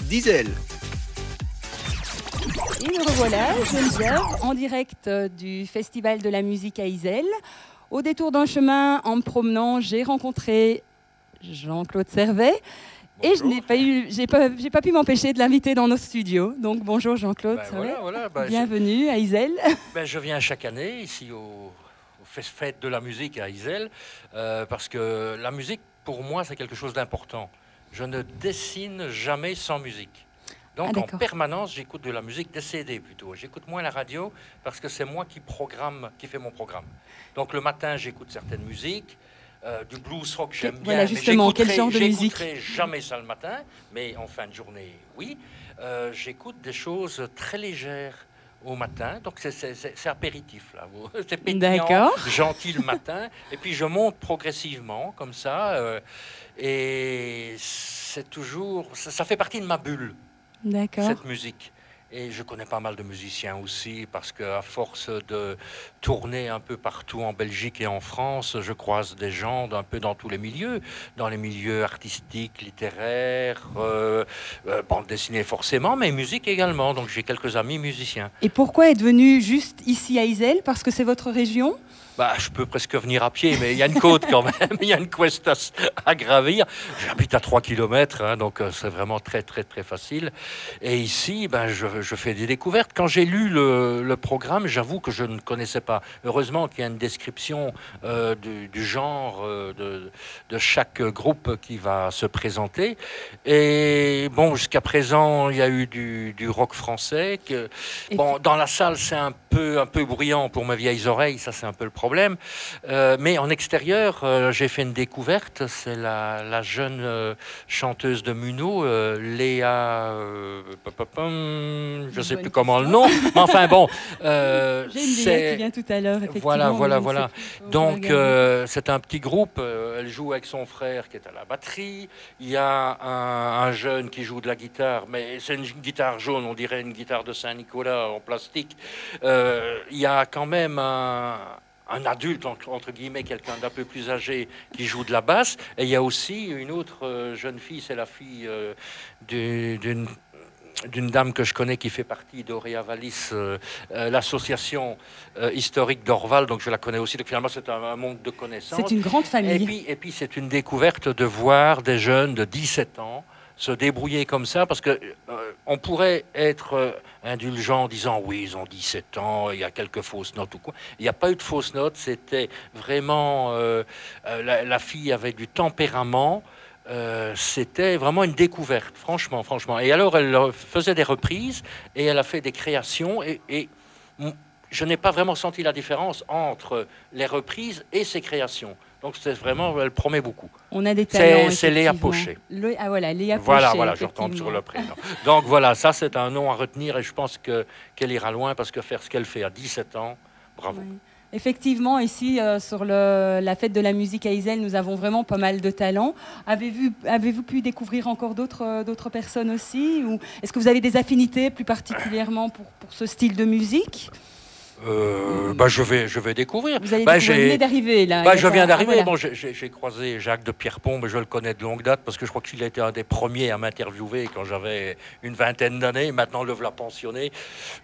d'Iselle. Et me revoilà, Geneviève, en direct du Festival de la musique à Iselle. Au détour d'un chemin, en me promenant, j'ai rencontré Jean-Claude Servet. Et j'ai pas pu m'empêcher de l'inviter dans nos studios. Donc bonjour Jean-Claude Servet, bienvenue à Iselle. Je viens chaque année ici au Fête de la musique à Iselle, parce que la musique, pour moi, c'est quelque chose d'important. Je ne dessine jamais sans musique. Donc en permanence, j'écoute de la musique, des CD plutôt. J'écoute moins la radio parce que c'est moi qui fais mon programme. Donc le matin, j'écoute certaines musiques. Du blues rock, j'aime bien. Voilà, justement, quel genre de musique? J'écouterai jamais ça le matin, mais en fin de journée, oui. J'écoute des choses très légères au matin, donc c'est apéritif, là. C'est pétillant, gentil le matin, et puis je monte progressivement, comme ça, et c'est toujours... Ça fait partie de ma bulle, cette musique. Et je connais pas mal de musiciens aussi, parce qu'à force de tourner un peu partout en Belgique et en France, je croise des gens un peu dans tous les milieux, dans les milieux artistiques, littéraires, bande dessinée forcément, mais musique également. Donc j'ai quelques amis musiciens. Et pourquoi être venu juste ici à Iselle? Parce que c'est votre région? Je peux presque venir à pied, mais il y a une côte quand même, il y a une cuesta à gravir. J'habite à 3 km, hein, donc c'est vraiment très facile. Et ici, je fais des découvertes. Quand j'ai lu le programme, j'avoue que je ne connaissais pas. Heureusement qu'il y a une description du genre de chaque groupe qui va se présenter. Et bon, jusqu'à présent, il y a eu du rock français. Dans la salle, c'est un peu bruyant pour mes vieilles oreilles, ça c'est un peu le problème. Mais en extérieur, j'ai fait une découverte. C'est la jeune chanteuse de Muno, Léa... je ne sais plus comment le nom. Mais enfin bon... j'ai une Léa qui vient tout à l'heure, effectivement. Voilà. Donc, c'est un petit groupe. Elle joue avec son frère qui est à la batterie. Il y a un jeune qui joue de la guitare, mais c'est une guitare jaune, on dirait une guitare de Saint-Nicolas en plastique. Il y a quand même un adulte, entre guillemets, quelqu'un d'un peu plus âgé qui joue de la basse. Et il y a aussi une autre jeune fille, c'est la fille d'une dame que je connais qui fait partie d'Auréa Valis, l'association historique d'Orval, donc je la connais aussi. Donc finalement, c'est un monde de connaissances. C'est une grande famille. Et puis c'est une découverte de voir des jeunes de 17 ans se débrouiller comme ça, parce que on pourrait être indulgent en disant oui, ils ont 17 ans, il y a quelques fausses notes ou quoi. Il n'y a pas eu de fausses notes, c'était vraiment la fille avait du tempérament. C'était vraiment une découverte, franchement. Et alors, elle faisait des reprises et elle a fait des créations et je n'ai pas vraiment senti la différence entre les reprises et ses créations. Donc, c'est vraiment, elle promet beaucoup. On a des talents. C'est Léa Pochet. Voilà, Léa Pochet. Voilà, je retombe sur le prénom. Donc, voilà, ça, c'est un nom à retenir et je pense qu'elle ira loin parce que faire ce qu'elle fait à 17 ans, bravo. Oui. Effectivement, ici, sur la fête de la musique à Iselle, nous avons vraiment pas mal de talents. Avez-vous pu découvrir encore d'autres personnes aussi? Ou est-ce que vous avez des affinités plus particulièrement pour ce style de musique? Je vais découvrir. Vous venez d'arriver là. Je viens d'arriver. Voilà. Bon, j'ai croisé Jacques de Pierrepont, mais je le connais de longue date parce que je crois qu'il a été un des premiers à m'interviewer quand j'avais une vingtaine d'années. Maintenant, le voilà pensionné,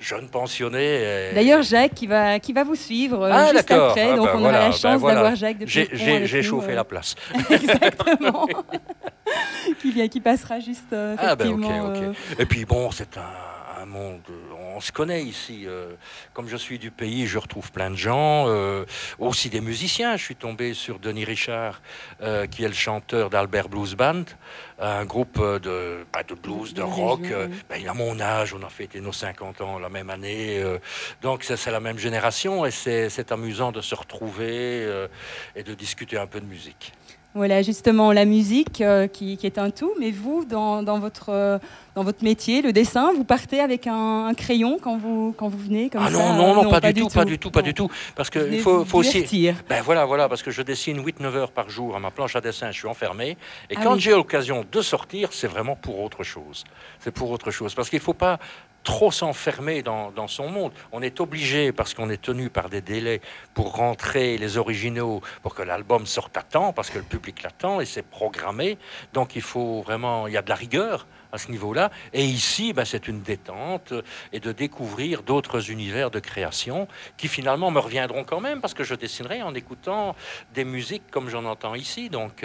jeune pensionné. D'ailleurs, Jacques qui va vous suivre juste après. Donc, on aura la chance d'avoir Jacques de Pierrepont. J'ai chauffé la place. Exactement. qui passera juste effectivement. Ok. Et puis bon, c'est un monde. On se connaît ici. Comme je suis du pays, je retrouve plein de gens, aussi des musiciens. Je suis tombé sur Denis Richard, qui est le chanteur d'Albert Blues Band, un groupe de blues, de rock. Il a mon âge, on a fêté nos 50 ans la même année. Donc c'est la même génération et c'est amusant de se retrouver et de discuter un peu de musique. Voilà, justement, la musique qui est un tout, mais vous, dans votre métier, le dessin, vous partez avec un crayon quand vous venez comme ça? Non, pas du tout. Parce qu'il faut aussi... Voilà, parce que je dessine 8-9 heures par jour à ma planche à dessin, je suis enfermé. Et quand j'ai l'occasion de sortir, c'est vraiment pour autre chose. C'est pour autre chose, parce qu'il ne faut pas trop s'enfermer dans son monde. On est obligé, parce qu'on est tenu par des délais, pour rentrer les originaux, pour que l'album sorte à temps, parce que le public l'attend et c'est programmé. Donc il faut vraiment, il y a de la rigueur à ce niveau-là. Et ici, ben, c'est une détente et de découvrir d'autres univers de création qui finalement me reviendront quand même parce que je dessinerai en écoutant des musiques comme j'en entends ici. Donc,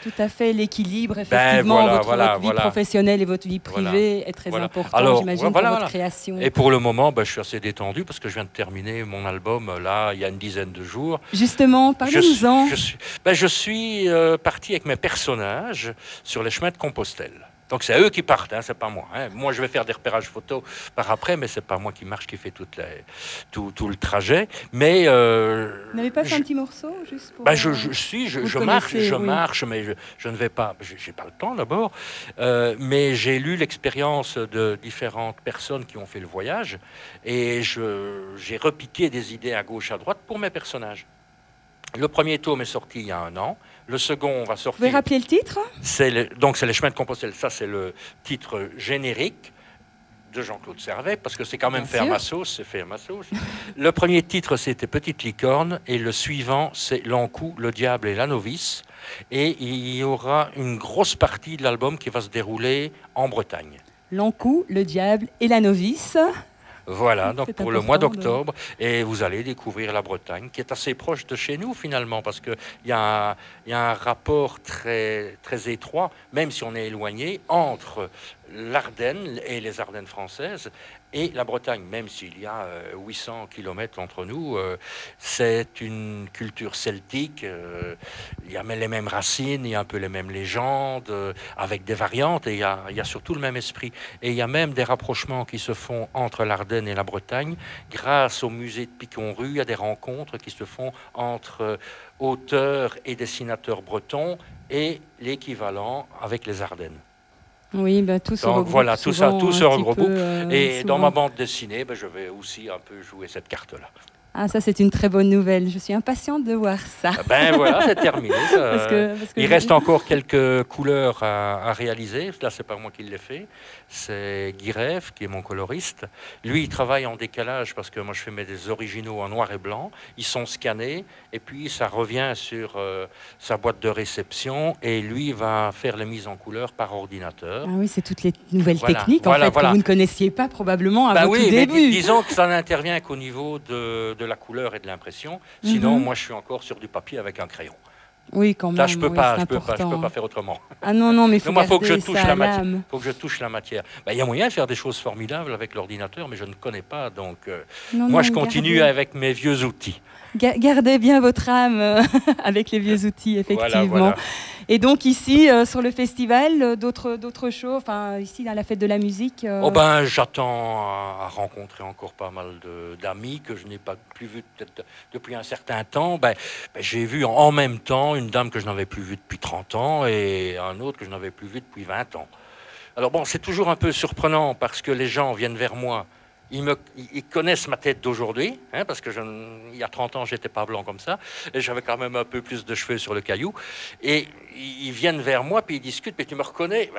tout à fait, l'équilibre, effectivement, votre vie professionnelle et votre vie privée est très important, j'imagine, pour votre création. Et pour le moment, ben, je suis assez détendu parce que je viens de terminer mon album là, il y a une dizaine de jours. Justement, parlez-nous-en. Je suis parti avec mes personnages sur les chemins de Compostelle. Donc c'est eux qui partent, hein, c'est pas moi. Hein. Moi, je vais faire des repérages photos par après, mais c'est pas moi qui marche, qui fait tout le trajet. Mais vous n'avez pas fait un petit morceau juste pour, je marche, mais je ne vais pas. J'ai pas le temps d'abord. Mais j'ai lu l'expérience de différentes personnes qui ont fait le voyage, et j'ai repiqué des idées à gauche, à droite pour mes personnages. Le premier tome est sorti il y a 1 an. Le second va sortir... Vous pouvez rappeler le titre ? Donc, c'est Les Chemins de Compostelle. Ça, c'est le titre générique de Jean-Claude Servet, parce que c'est quand même faire ma sauce, c'est faire ma sauce. Le premier titre, c'était Petite Licorne, et le suivant, c'est L'Ankou, le diable et la novice. Et il y aura une grosse partie de l'album qui va se dérouler en Bretagne. L'Ankou, le diable et la novice. Voilà, donc pour le mois d'octobre, et vous allez découvrir la Bretagne, qui est assez proche de chez nous finalement, parce qu'il y a un rapport très, très étroit, même si on est éloigné, entre l'Ardenne et les Ardennes françaises et la Bretagne, même s'il y a 800 kilomètres entre nous. C'est une culture celtique, il y a les mêmes racines, il y a un peu les mêmes légendes, avec des variantes, et il y a surtout le même esprit. Et il y a même des rapprochements qui se font entre l'Ardenne et la Bretagne, grâce au musée de Piconru. Il y a des rencontres qui se font entre auteurs et dessinateurs bretons et l'équivalent avec les Ardennes. Oui, ben, tout se regroupe. Voilà, tout se regroupe. Et souvent. Dans ma bande dessinée, ben, je vais aussi un peu jouer cette carte-là. Ah, ça, c'est une très bonne nouvelle. Je suis impatiente de voir ça. Ben voilà, c'est terminé. Parce que il reste encore quelques couleurs à réaliser. Là, c'est pas moi qui l'ai fait. C'est Guy Rêve, qui est mon coloriste. Lui, il travaille en décalage parce que moi, je fais des originaux en noir et blanc. Ils sont scannés et puis ça revient sur sa boîte de réception et lui va faire les mises en couleur par ordinateur. Ah oui, c'est toutes les nouvelles techniques que vous ne connaissiez pas probablement à votre début. Mais disons que ça n'intervient qu'au niveau de la couleur et de l'impression. Sinon, moi, je suis encore sur du papier avec un crayon. Oui, quand même. Là, je peux pas faire autrement. Ah non, mais il faut que je touche la matière. Faut que je touche la matière. Il y a moyen de faire des choses formidables avec l'ordinateur, mais je ne connais pas. Donc, moi, je continue avec mes vieux outils. Gardez bien votre âme avec les vieux outils, effectivement. Voilà. Et donc ici, sur le festival, d'autres choses, enfin ici dans la fête de la musique. J'attends à rencontrer encore pas mal d'amis que je n'ai pas plus vus peut-être depuis un certain temps. J'ai vu en même temps une dame que je n'avais plus vue depuis 30 ans et un autre que je n'avais plus vu depuis 20 ans. Alors bon, c'est toujours un peu surprenant parce que les gens viennent vers moi. Ils connaissent ma tête d'aujourd'hui, hein, parce que il y a 30 ans, j'étais pas blanc comme ça, et j'avais quand même un peu plus de cheveux sur le caillou. Et ils viennent vers moi, puis ils discutent, puis tu me reconnais.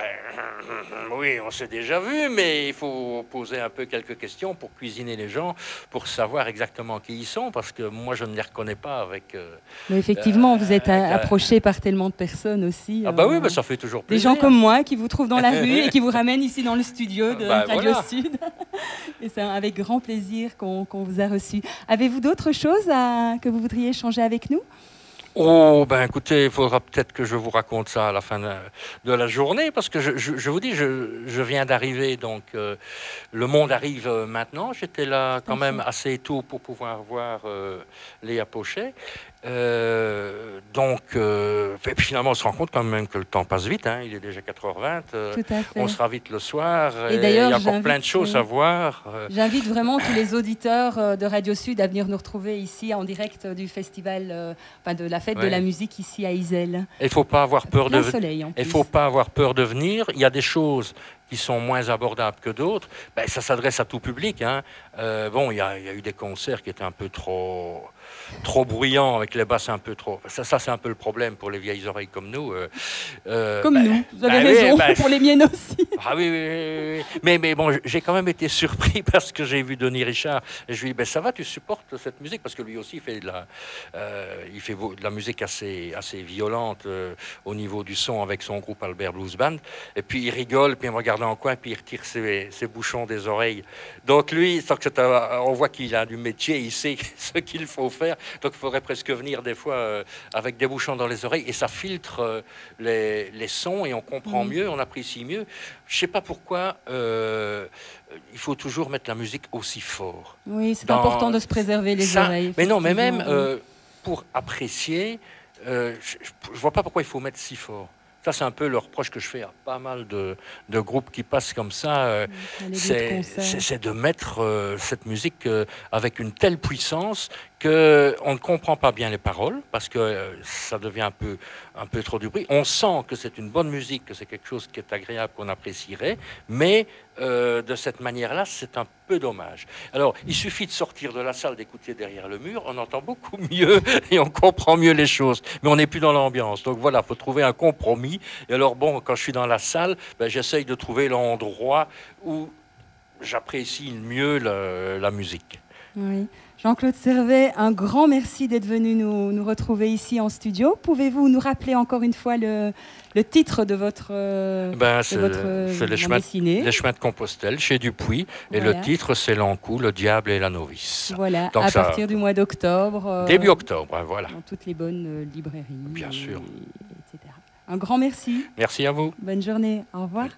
Oui, on s'est déjà vu, mais il faut poser un peu quelques questions pour cuisiner les gens, pour savoir exactement qui ils sont, parce que moi, je ne les reconnais pas avec... Mais effectivement, vous êtes approché par tellement de personnes aussi. Oui, ça fait toujours plaisir. Des gens comme moi qui vous trouvent dans la rue et qui vous ramènent ici dans le studio de Radio Sud. Et c'est avec grand plaisir qu'on vous a reçu. Avez-vous d'autres choses que vous voudriez échanger avec nous ? Écoutez, il faudra peut-être que je vous raconte ça à la fin de la journée, parce que je vous dis, je viens d'arriver, donc le monde arrive maintenant. J'étais là quand même assez tôt pour pouvoir voir Léa Pochet. Finalement, on se rend compte quand même que le temps passe vite. Hein. Il est déjà 4h20. On sera vite le soir. Et d'ailleurs, il y a encore plein de choses à voir. J'invite vraiment tous les auditeurs de Radio Sud à venir nous retrouver ici en direct du festival, de la fête de la musique ici à Iselle. Il ne faut pas avoir peur de venir. Il y a des choses qui sont moins abordables que d'autres. Ça s'adresse à tout public. Hein. Il y a eu des concerts qui étaient un peu trop trop bruyant, avec les basses un peu trop. Ça c'est un peu le problème pour les vieilles oreilles comme nous. Comme nous, vous avez raison, pour les miennes aussi. Ah oui, oui, oui. Mais bon, j'ai quand même été surpris parce que j'ai vu Denis Richard et je lui ai dit, ben, ça va, tu supportes cette musique? Parce que lui aussi il fait de la musique assez violente au niveau du son avec son groupe Albert Blues Band. Et puis il rigole, puis il me regarde en coin, puis il retire ses bouchons des oreilles. Donc lui, on voit qu'il a du métier, il sait ce qu'il faut faire. Donc il faudrait presque venir des fois avec des bouchons dans les oreilles et ça filtre les sons et on comprend mieux, on apprécie mieux. Je ne sais pas pourquoi il faut toujours mettre la musique aussi fort. Oui, c'est important de se préserver les oreilles. Mais non, mais même pour apprécier, je ne vois pas pourquoi il faut mettre si fort. Ça, c'est un peu le reproche que je fais à pas mal de groupes qui passent comme ça. C'est de mettre cette musique avec une telle puissance qu'on ne comprend pas bien les paroles, parce que ça devient un peu trop du bruit. On sent que c'est une bonne musique, que c'est quelque chose qui est agréable, qu'on apprécierait, mais de cette manière-là, c'est un peu dommage. Alors, il suffit de sortir de la salle, d'écouter derrière le mur, on entend beaucoup mieux et on comprend mieux les choses, mais on n'est plus dans l'ambiance. Donc voilà, il faut trouver un compromis. Et alors bon, quand je suis dans la salle, ben, j'essaye de trouver l'endroit où j'apprécie mieux la musique. Oui. Jean-Claude Servet, un grand merci d'être venu nous retrouver ici en studio. Pouvez-vous nous rappeler encore une fois le titre de votre c'est les chemins de Compostelle, chez Dupuis. Voilà. Et le titre, c'est L'Ankou, le diable et la novice. Voilà, donc partir du mois d'octobre. Début octobre, voilà. Dans toutes les bonnes librairies. Bien sûr. Etc. Un grand merci. Merci à vous. Bonne journée. Au revoir. Oui.